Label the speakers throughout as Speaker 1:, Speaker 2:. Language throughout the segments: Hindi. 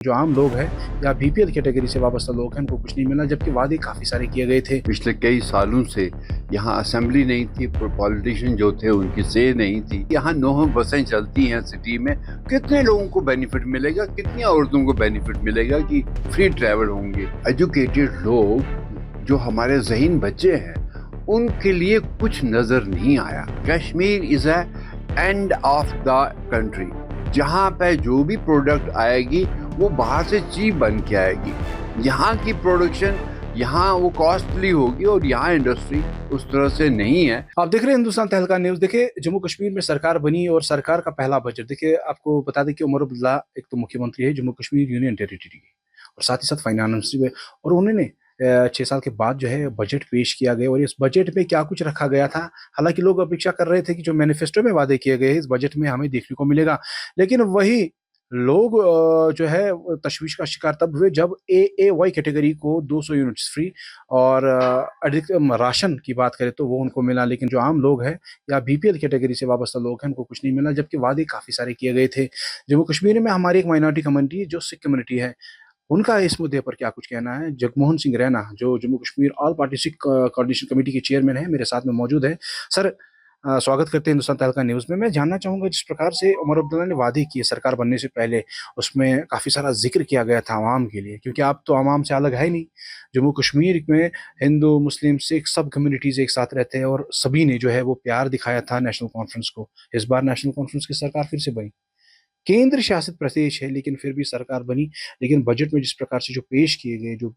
Speaker 1: जो आम लोग हैं या बीपीएल कैटेगरी से वाबस्ता लोग हैं उनको कुछ नहीं मिला, जबकि वादे काफ़ी सारे किए गए थे।
Speaker 2: पिछले कई सालों से यहाँ असेंबली नहीं थी, पॉलिटिशियन जो थे उनकी से नहीं थी। यहाँ 9 बसें चलती हैं सिटी में। कितने लोगों को बेनिफिट मिलेगा, कितनी औरतों को बेनिफिट मिलेगा कि फ्री ट्रैवल होंगे। एजुकेटेड लोग जो हमारे ज़हीन बच्चे हैं उनके लिए कुछ नजर नहीं आया। Kashmir is a end of the country, जहाँ पे जो भी प्रोडक्ट आएगी वो बाहर से चीप बन के आएगी। यहाँ की प्रोडक्शन यहाँ वो कॉस्टली होगी और यहाँ इंडस्ट्री उस तरह से नहीं है।
Speaker 1: आप देख रहे हैं हिंदुस्तान तहलका न्यूज़। देखिए, जम्मू कश्मीर में सरकार बनी और सरकार का पहला बजट, देखिए आपको बता दें कि उमर अब्दुल्ला एक तो मुख्यमंत्री है जम्मू कश्मीर यूनियन टेरिटरी के, और साथ ही साथ फाइनेंस मिनिस्ट्री में, और उन्होंने 6 साल के बाद जो है बजट पेश किया गया। और इस बजट में क्या कुछ रखा गया था, हालांकि लोग अपेक्षा कर रहे थे कि जो मैनिफेस्टो में वादे किए गए इस बजट में हमें देखने को मिलेगा, लेकिन वही लोग जो है वो तशवीश का शिकार तब हुए जब AAY कैटेगरी को 200 यूनिट्स फ्री और अधिकतम राशन की बात करें तो वो उनको मिला, लेकिन जो आम लोग हैं या बीपीएल कैटेगरी से वाबस्ता लोग हैं उनको कुछ नहीं मिला, जबकि वादे काफ़ी सारे किए गए थे। जम्मू कश्मीर में हमारी एक माइनॉरिटी कम्युनिटी जो सिख कम्युनिटी है, उनका इस मुद्दे पर क्या कुछ कहना है। जगमोहन सिंह रैना जो Jammu Kashmir all party Sikh coordination committee के चेयरमैन है, मेरे साथ में मौजूद है। सर, स्वागत करते हैं हिंदुस्तान तहलका न्यूज़ में। मैं जानना चाहूँगा, जिस प्रकार से उमर अब्दुल्ला ने वादे किए सरकार बनने से पहले, उसमें काफ़ी सारा ज़िक्र किया गया था आवाम के लिए, क्योंकि आप तो आवाम से अलग है ही नहीं। जम्मू कश्मीर में हिंदू, मुस्लिम, सिख सब कम्युनिटीज़ एक साथ रहते हैं और सभी ने जो है वो प्यार दिखाया था नेशनल कॉन्फ्रेंस को। इस बार नेशनल कॉन्फ्रेंस की सरकार फिर से बनी, केंद्र शासित प्रदेश है लेकिन फिर भी सरकार बनी। लेकिन बजट में जिस प्रकार से जो पेश किए गए, जो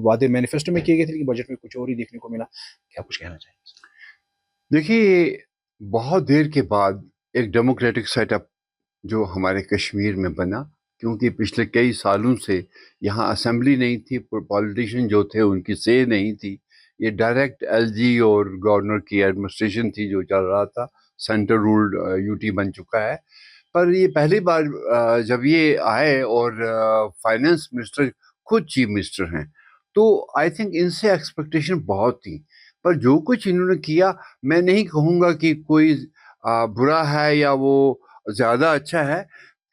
Speaker 1: वादे मैनिफेस्टो में किए गए थे, लेकिन बजट में कुछ और ही देखने को मिला। क्या कुछ कहना चाहिए?
Speaker 2: देखिए, बहुत देर के बाद एक डेमोक्रेटिक सेटअप जो हमारे कश्मीर में बना, क्योंकि पिछले कई सालों से यहाँ असेंबली नहीं थी, पॉलिटिशियन जो थे उनकी से नहीं थी। ये डायरेक्ट एलजी और गवर्नर की एडमिनिस्ट्रेशन थी जो चल रहा था। सेंटर रूल्ड यूटी बन चुका है। पर ये पहली बार जब ये आए और फाइनेंस मिनिस्टर खुद चीफ मिनिस्टर हैं, तो आई थिंक इनसे एक्सपेक्टेशन बहुत थी। पर जो कुछ इन्होंने किया, मैं नहीं कहूँगा कि कोई बुरा है या वो ज़्यादा अच्छा है।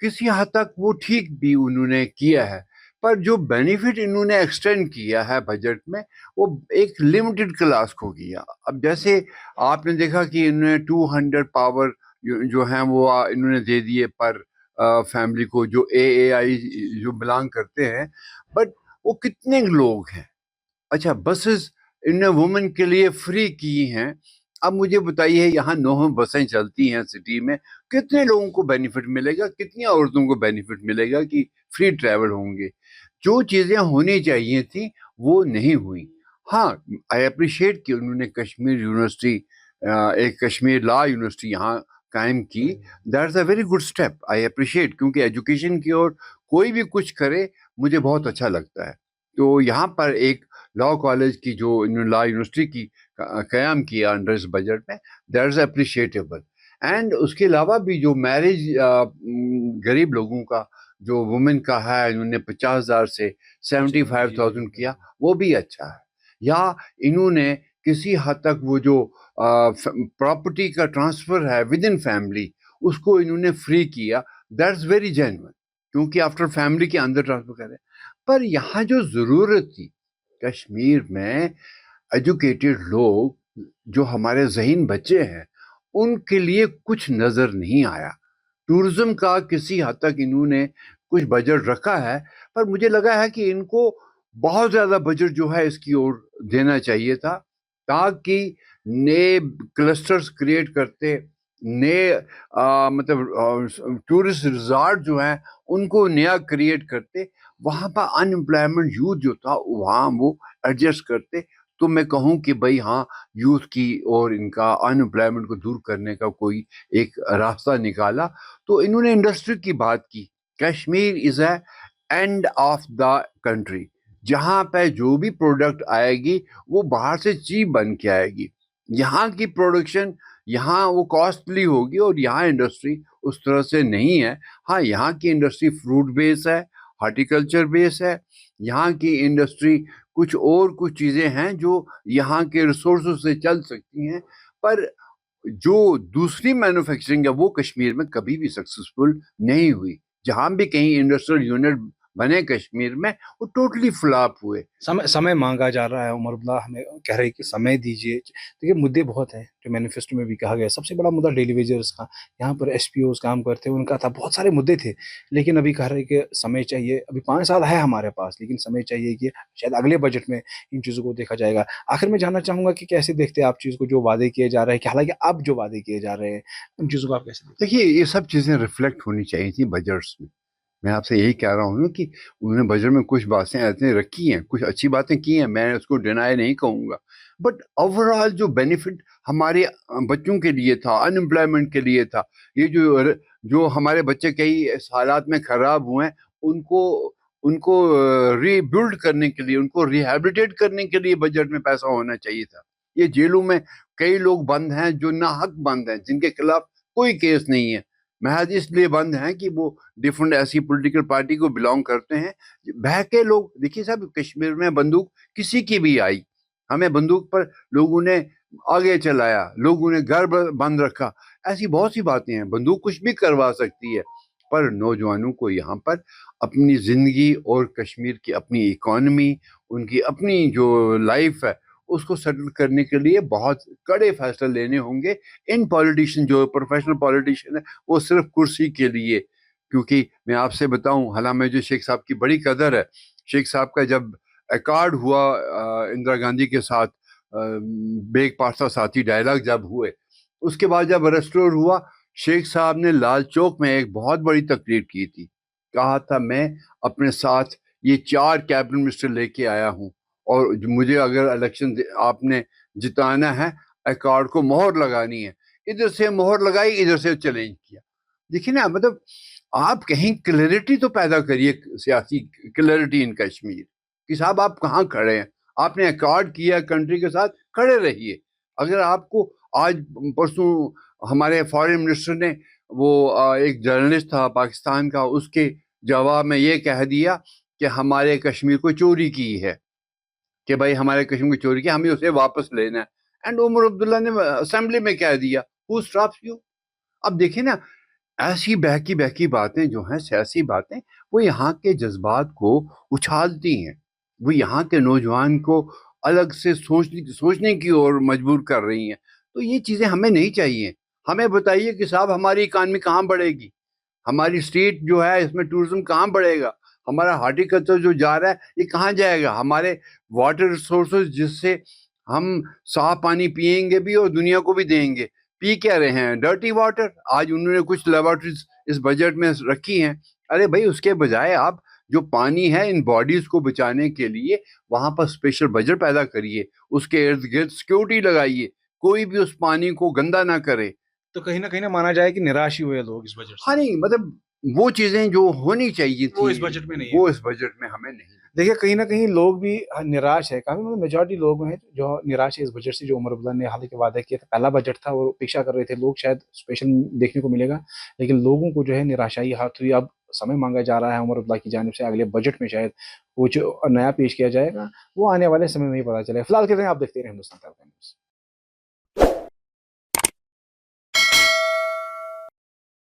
Speaker 2: किसी हद तक वो ठीक भी उन्होंने किया है। पर जो बेनिफिट इन्होंने एक्सटेंड किया है बजट में, वो एक लिमिटेड क्लास को किया। अब जैसे आपने देखा कि इन्होंने 200 पावर जो हैं वो इन्होंने दे दिए पर फैमिली को, जो AAI जो बिलोंग करते हैं। बट वो कितने लोग हैं? अच्छा, बसेस इनने वुमेन के लिए फ्री की हैं। अब मुझे बताइए, यहाँ 9 बसें चलती हैं सिटी में। कितने लोगों को बेनिफिट मिलेगा, कितनी औरतों को बेनिफिट मिलेगा कि फ्री ट्रैवल होंगे। जो चीज़ें होनी चाहिए थी वो नहीं हुई। हाँ, आई अप्रिशिएट कि उन्होंने कश्मीर यूनिवर्सिटी, एक कश्मीर लॉ यूनिवर्सिटी यहाँ कायम की। That is a very good step, I appreciate, क्योंकि एजुकेशन की ओर कोई भी कुछ करे मुझे बहुत अच्छा लगता है। तो यहाँ पर एक लॉ कॉलेज की जो इन्होंने लॉ यूनिवर्सिटी की क़याम किया अंडर इस बजट में, दैट इज़ अप्रिशिएटेबल। एंड उसके अलावा भी जो मैरिज गरीब लोगों का, जो वुमेन का है, इन्होंने 50,000 से 75,000 किया, वो भी अच्छा है। या इन्होंने किसी हद तक वो जो प्रॉपर्टी का ट्रांसफ़र है विद इन फैमिली, उसको इन्होंने फ्री किया। दैट्स वेरी जेन्युइन, क्योंकि आफ्टर फैमिली के अंदर ट्रांसफ़र कर रहे हैं। पर यहाँ जो ज़रूरत थी कश्मीर में, एजुकेटेड लोग जो हमारे ज़हीन बच्चे हैं उनके लिए कुछ नज़र नहीं आया। टूरिज्म का किसी हद तक इन्होंने कुछ बजट रखा है, पर मुझे लगा है कि इनको बहुत ज़्यादा बजट जो है इसकी ओर देना चाहिए था, ताकि नए क्लस्टर्स क्रिएट करते, नए मतलब टूरिस्ट रिज़ॉर्ट जो हैं उनको नया क्रिएट करते, वहाँ पर अनएम्प्लॉयमेंट यूथ जो था वहाँ वो एडजस्ट करते। तो मैं कहूँ कि भाई हाँ, यूथ की और इनका अनएम्प्लॉयमेंट को दूर करने का कोई एक रास्ता निकाला। तो इन्होंने इंडस्ट्री की बात की। Kashmir is a end of the country, जहाँ पे जो भी प्रोडक्ट आएगी वो बाहर से चीप बन के आएगी। यहाँ की प्रोडक्शन यहाँ वो कॉस्टली होगी और यहाँ इंडस्ट्री उस तरह से नहीं है। हाँ, यहाँ की इंडस्ट्री फ्रूट बेस है, हॉर्टिकल्चर बेस है। यहाँ की इंडस्ट्री कुछ चीज़ें हैं जो यहाँ के रिसोर्सेज से चल सकती हैं। पर जो दूसरी मैन्युफैक्चरिंग है वो कश्मीर में कभी भी सक्सेसफुल नहीं हुई। जहाँ भी कहीं इंडस्ट्रियल यूनिट बने कश्मीर में, वो टोटली फ्लॉप हुए।
Speaker 1: समय समय मांगा जा रहा है। उमर अब्दुल्ला हमें कह रहे हैं कि समय दीजिए। देखिए मुद्दे बहुत हैं जो मैनिफेस्टो में भी कहा गया है। सबसे बड़ा मुद्दा डेली वेजर्स का, यहाँ पर एसपीओज काम करते हैं उनका था, बहुत सारे मुद्दे थे। लेकिन अभी कह रहे हैं कि समय चाहिए। अभी 5 साल है हमारे पास, लेकिन समय चाहिए कि शायद अगले बजट में इन चीज़ों को देखा जाएगा। आखिर में जानना चाहूंगा कि कैसे देखते हैं आप चीज़ को, जो वादे किए जा रहे हैं, कि हालांकि अब जो वादे किए जा रहे हैं उन चीज़ों को आप कैसे देखते
Speaker 2: देखिए, ये सब चीज़ें रिफ्लेक्ट होनी चाहिए थी बजट्स में। मैं आपसे यही कह रहा हूँ ना कि उन्होंने बजट में कुछ बातें ऐसे रखी हैं, कुछ अच्छी बातें की हैं, मैं उसको डिनाई नहीं कहूँगा। बट ओवरऑल जो बेनिफिट हमारे बच्चों के लिए था, अनएम्प्लॉयमेंट के लिए था, ये जो हमारे बच्चे कई हालात में खराब हुए हैं, उनको उनको रीबिल्ड करने के लिए, उनको रिहैबिलिटेट करने के लिए बजट में पैसा होना चाहिए था। ये जेलों में कई लोग बंद हैं जो नाहक बंद हैं, जिनके खिलाफ कोई केस नहीं है, महज इसलिए बंद हैं कि वो डिफरेंट ऐसी पॉलिटिकल पार्टी को बिलोंग करते हैं। बहके लोग, देखिए साहब, कश्मीर में बंदूक किसी की भी आई, हमें बंदूक पर लोगों ने आगे चलाया, लोगों ने घर बंद रखा। ऐसी बहुत सी बातें हैं, बंदूक कुछ भी करवा सकती है। पर नौजवानों को यहाँ पर अपनी जिंदगी और कश्मीर की अपनी इकोनॉमी, उनकी अपनी जो लाइफ है, उसको सेटल करने के लिए बहुत कड़े फैसले लेने होंगे। इन पॉलिटिशियन, जो प्रोफेशनल पॉलिटिशियन है, वो सिर्फ कुर्सी के लिए, क्योंकि मैं आपसे बताऊं, हालांकि मुझे शेख साहब की बड़ी कदर है। शेख साहब का जब अकॉर्ड हुआ इंदिरा गांधी के साथ, बेग पारसा साथी डायलॉग जब हुए, उसके बाद जब रेस्टोर हुआ, शेख साहब ने लाल चौक में एक बहुत बड़ी तकरीर की थी। कहा था, मैं अपने साथ ये 4 कैबिनेट मिनिस्टर लेके आया हूँ, और मुझे अगर इलेक्शन आपने जिताना है, अकॉर्ड को मोहर लगानी है। इधर से मोहर लगाई, इधर से चैलेंज किया। देखिए ना, मतलब आप कहीं क्लैरिटी तो पैदा करिए, सियासी क्लैरिटी इन कश्मीर कि साहब आप कहाँ खड़े हैं। आपने अकॉर्ड किया कंट्री के साथ, खड़े रहिए। अगर आपको आज परसों हमारे फॉरेन मिनिस्टर ने, वो एक जर्नलिस्ट था पाकिस्तान का, उसके जवाब में ये कह दिया कि हमारे कश्मीर को चोरी की है, कि भाई हमारे कश्मीर को चोरी किया, हमें उसे वापस लेना है। एंड उमर अब्दुल्ला ने असेंबली में कह दिया, हु स्टॉप्स यू। अब देखिए ना, ऐसी बहकी बहकी बातें जो हैं, सियासी बातें, वो यहाँ के जज्बात को उछालती हैं, वो यहाँ के नौजवान को अलग से सोचने की ओर मजबूर कर रही हैं। तो ये चीज़ें हमें नहीं चाहिए। हमें बताइए कि साहब हमारी इकानमी कहाँ बढ़ेगी, हमारी स्टेट जो है इसमें टूरिज्म कहाँ बढ़ेगा, हमारा हार्टिकल्चर जो जा रहा है ये कहाँ जाएगा, हमारे वाटर रिसोर्सेज जिससे हम साफ पानी पिएंगे भी और दुनिया को भी देंगे, पी क्या रहे हैं, डर्टी वाटर। आज उन्होंने कुछ लेबोरेटरीज इस बजट में रखी हैं। अरे भाई, उसके बजाय आप जो पानी है इन बॉडीज को बचाने के लिए वहां पर स्पेशल बजट पैदा करिए, उसके इर्द गिर्द सिक्योरिटी लगाइए, कोई भी उस पानी को गंदा ना करे।
Speaker 1: तो कहीं ना कहीं ना माना जाए कि निराश ही हुए लोग इस बजट से।
Speaker 2: हाँ, नहीं मतलब वो चीजें जो होनी चाहिए
Speaker 1: वो
Speaker 2: थी,
Speaker 1: इस बजट में नहीं है।
Speaker 2: वो इस बजट में हमें नहीं।
Speaker 1: देखिए कहीं ना कहीं लोग भी निराश है, काफी मतलब मेजोरिटी लोग हैं जो निराश है इस बजट से, जो उमर अब्दुल्ला ने हालांकि वादा किया था। पहला बजट था और अपेक्षा कर रहे थे लोग शायद स्पेशल देखने को मिलेगा, लेकिन लोगों को जो है निराशाई हाथ हुई। अब समय मांगा जा रहा है उमर अब्दुल्ला की जानिब से, अगले बजट में शायद कुछ नया पेश किया जाएगा, वो आने वाले समय में ही पता चलेगा। फिलहाल के लिए आप देखते रहे हिंदुस्तान का न्यूज़।